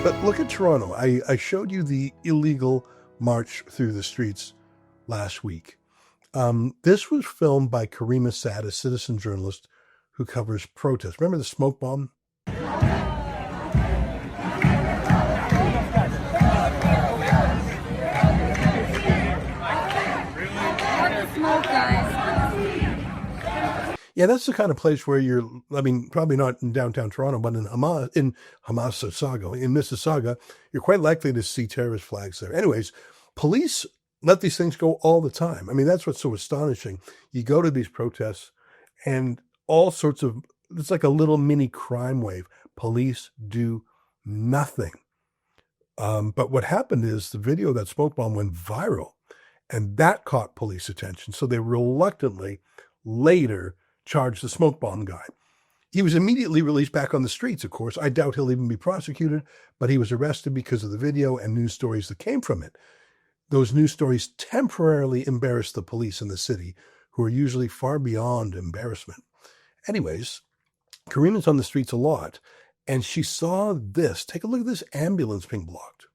But look at Toronto. I showed you the illegal march through the streets last week. This was filmed by Karima Sad, a citizen journalist who covers protests. Remember the smoke bomb? Yeah, that's the kind of place where probably not in downtown Toronto, but in Mississauga, you're quite likely to see terrorist flags there. Anyways, police let these things go all the time. I mean, that's what's so astonishing. You go to these protests and all sorts of, it's like a little mini crime wave. Police do nothing. But what happened is the video of that smoke bomb went viral, and that caught police attention. So they reluctantly later charged the smoke bomb guy. He was immediately released back on the streets, of course. I doubt he'll even be prosecuted, but he was arrested because of the video and news stories that came from it. Those news stories temporarily embarrassed the police in the city, who are usually far beyond embarrassment. Anyways, Karima's on the streets a lot, and she saw this. Take a look at this ambulance being blocked.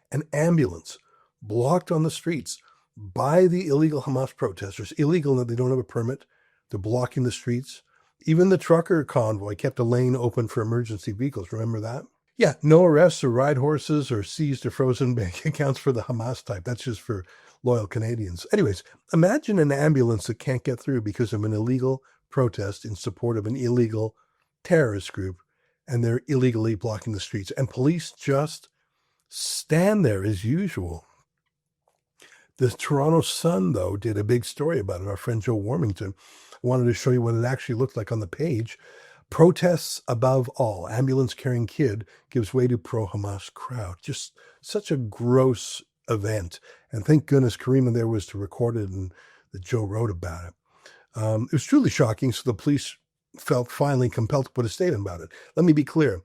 An ambulance blocked on the streets by the illegal Hamas protesters. Illegal in that they don't have a permit. They're blocking the streets. Even the trucker convoy kept a lane open for emergency vehicles. Remember that? Yeah, no arrests or ride horses or seized or frozen bank accounts for the Hamas type. That's just for loyal Canadians. Anyways, imagine an ambulance that can't get through because of an illegal protest in support of an illegal terrorist group, and they're illegally blocking the streets. And police just stand there as usual. The Toronto Sun, though, did a big story about it. Our friend Joe Warmington wanted to show you what it actually looked like on the page. Protests above all. Ambulance carrying kid gives way to pro-Hamas crowd. Just such a gross event. And thank goodness Karima there was to record it and that Joe wrote about it. It was truly shocking, so the police felt finally compelled to put a statement about it. Let me be clear.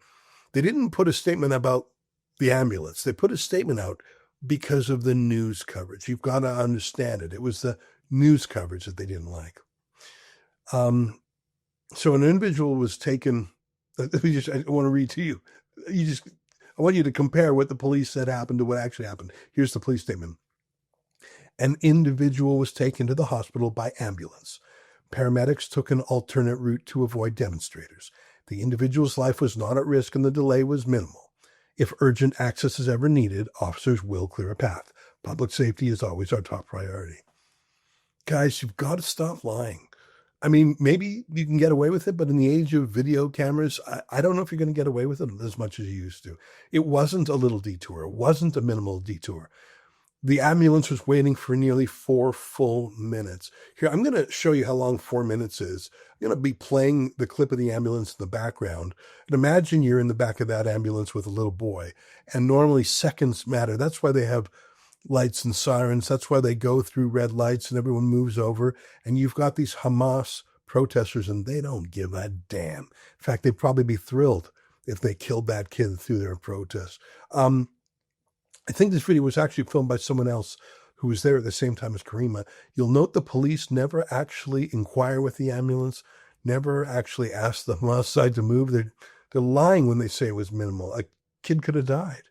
They didn't put a statement about the ambulance. They put a statement out because of the news coverage. You've got to understand it. It was the news coverage that they didn't like. So an individual was taken. I want to read to you. I want you to compare what the police said happened to what actually happened. Here's the police statement. An individual was taken to the hospital by ambulance. Paramedics took an alternate route to avoid demonstrators. The individual's life was not at risk and the delay was minimal. If urgent access is ever needed, officers will clear a path. Public safety is always our top priority. Guys, you've got to stop lying. I mean, maybe you can get away with it, but in the age of video cameras, I don't know if you're going to get away with it as much as you used to. It wasn't a little detour. It wasn't a minimal detour. The ambulance was waiting for nearly 4 full minutes. Here, I'm going to show you how long 4 minutes is. I'm going to be playing the clip of the ambulance in the background. And imagine you're in the back of that ambulance with a little boy. And normally seconds matter. That's why they have lights and sirens. That's why they go through red lights and everyone moves over. And you've got these Hamas protesters and they don't give a damn. In fact, they'd probably be thrilled if they killed that kid through their protest. I think this video was actually filmed by someone else who was there at the same time as Karima. You'll note the police never actually inquire with the ambulance, never actually ask the Hamas side to move. They're lying when they say it was minimal. A kid could have died.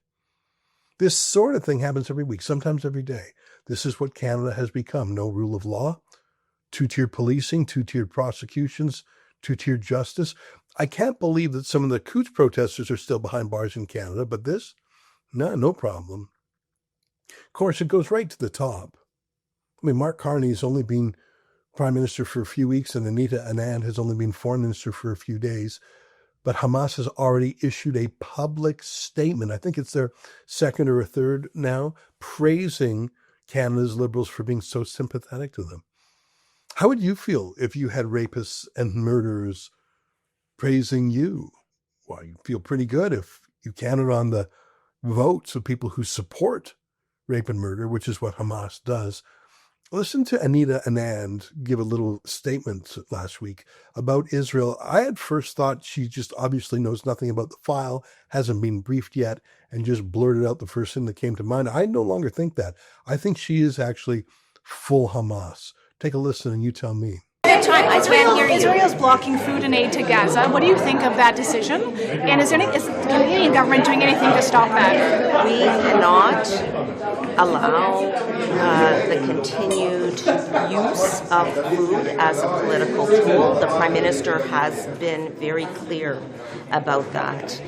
This sort of thing happens every week, sometimes every day. This is what Canada has become. No rule of law, two-tiered policing, two-tiered prosecutions, two-tiered justice. I can't believe that some of the Coots protesters are still behind bars in Canada, but this, no problem. Of course, it goes right to the top. I mean, Mark Carney's only been prime minister for a few weeks, and Anita Anand has only been foreign minister for a few days. But Hamas has already issued a public statement. I think it's their second or a third now, praising Canada's Liberals for being so sympathetic to them. How would you feel if you had rapists and murderers praising you. Well, you feel pretty good if you counted on the votes of people who support rape and murder, which is what Hamas does. Listen to Anita Anand give a little statement last week about Israel. I at first thought she just obviously knows nothing about the file, hasn't been briefed yet, and just blurted out the first thing that came to mind. I no longer think that. I think she is actually full Hamas. Take a listen and you tell me. Israel's blocking food and aid to Gaza. What do you think of that decision? And is the Canadian government doing anything to stop that? We cannot allow the continued use of food as a political tool. The Prime Minister has been very clear about that.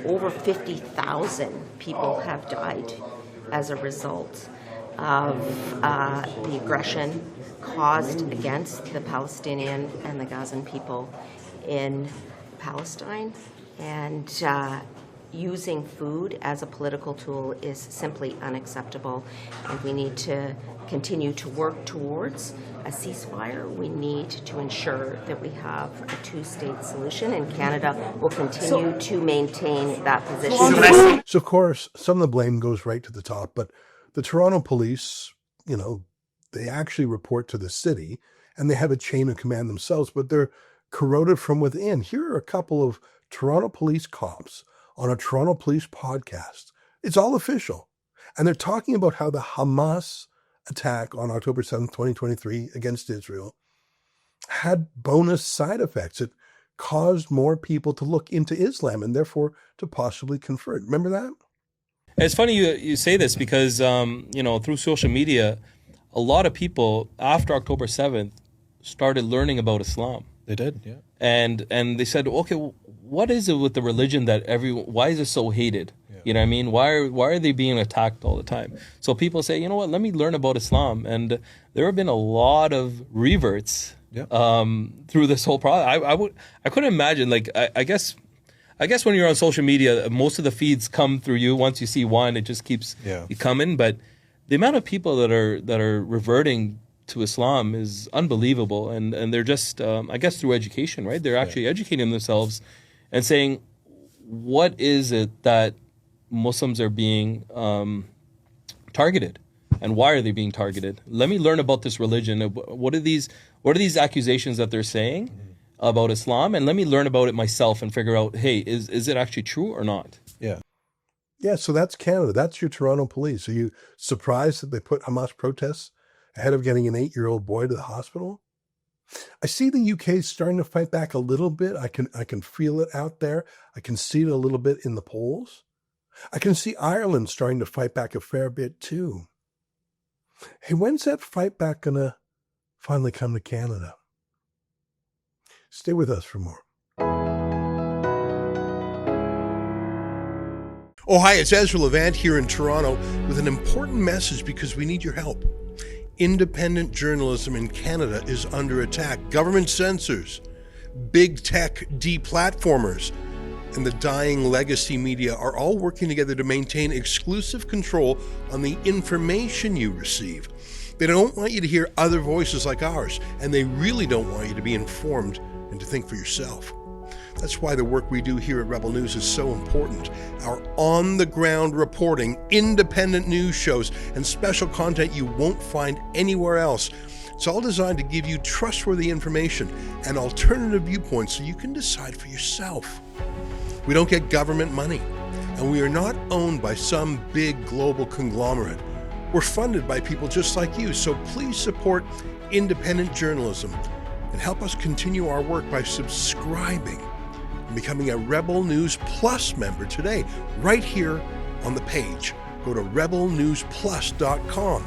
Over 50,000 people have died as a result of the aggression caused against the Palestinian and the Gazan people in Palestine. And using food as a political tool is simply unacceptable. And we need to continue to work towards a ceasefire. We need to ensure that we have a two-state solution, and Canada will continue to maintain that position. So, of course, some of the blame goes right to the top, but the Toronto police, they actually report to the city, and they have a chain of command themselves, but they're corroded from within. Here are a couple of Toronto police cops on a Toronto police podcast. It's all official. And they're talking about how the Hamas attack on October 7th, 2023 against Israel had bonus side effects. It caused more people to look into Islam and therefore to possibly convert. Remember that? It's funny you say this because, through social media, a lot of people after October 7th started learning about Islam. They did, yeah. And they said, okay, what is it with the religion that why is it so hated? Yeah. You know what I mean? Why are they being attacked all the time? So people say, you know what, let me learn about Islam. And there have been a lot of reverts through this whole process. I couldn't imagine, I guess when you're on social media, most of the feeds come through you. Once you see one, it just keeps coming. But the amount of people that are reverting to Islam is unbelievable, and they're just I guess through education, right? They're actually educating themselves and saying, what is it that Muslims are being targeted, and why are they being targeted? Let me learn about this religion. What are these accusations that they're saying about Islam, and let me learn about it myself and figure out, hey, is it actually true or not? Yeah, so that's Canada. That's your Toronto police. Are you surprised that they put Hamas protests ahead of getting an 8-year-old boy to the hospital? I see the UK starting to fight back a little bit. I can feel it out there. I can see it a little bit in the polls. I can see Ireland starting to fight back a fair bit too. Hey, when's that fight back gonna finally come to Canada? Stay with us for more. Oh, hi, it's Ezra Levant here in Toronto with an important message because we need your help. Independent journalism in Canada is under attack. Government censors, big tech deplatformers, and the dying legacy media are all working together to maintain exclusive control on the information you receive. They don't want you to hear other voices like ours, and they really don't want you to be informed and to think for yourself. That's why the work we do here at Rebel News is so important. Our on-the-ground reporting, independent news shows, and special content you won't find anywhere else. It's all designed to give you trustworthy information and alternative viewpoints so you can decide for yourself. We don't get government money, and we are not owned by some big global conglomerate. We're funded by people just like you, so please support independent journalism and help us continue our work by subscribing and becoming a Rebel News Plus member today, right here on the page. Go to rebelnewsplus.com.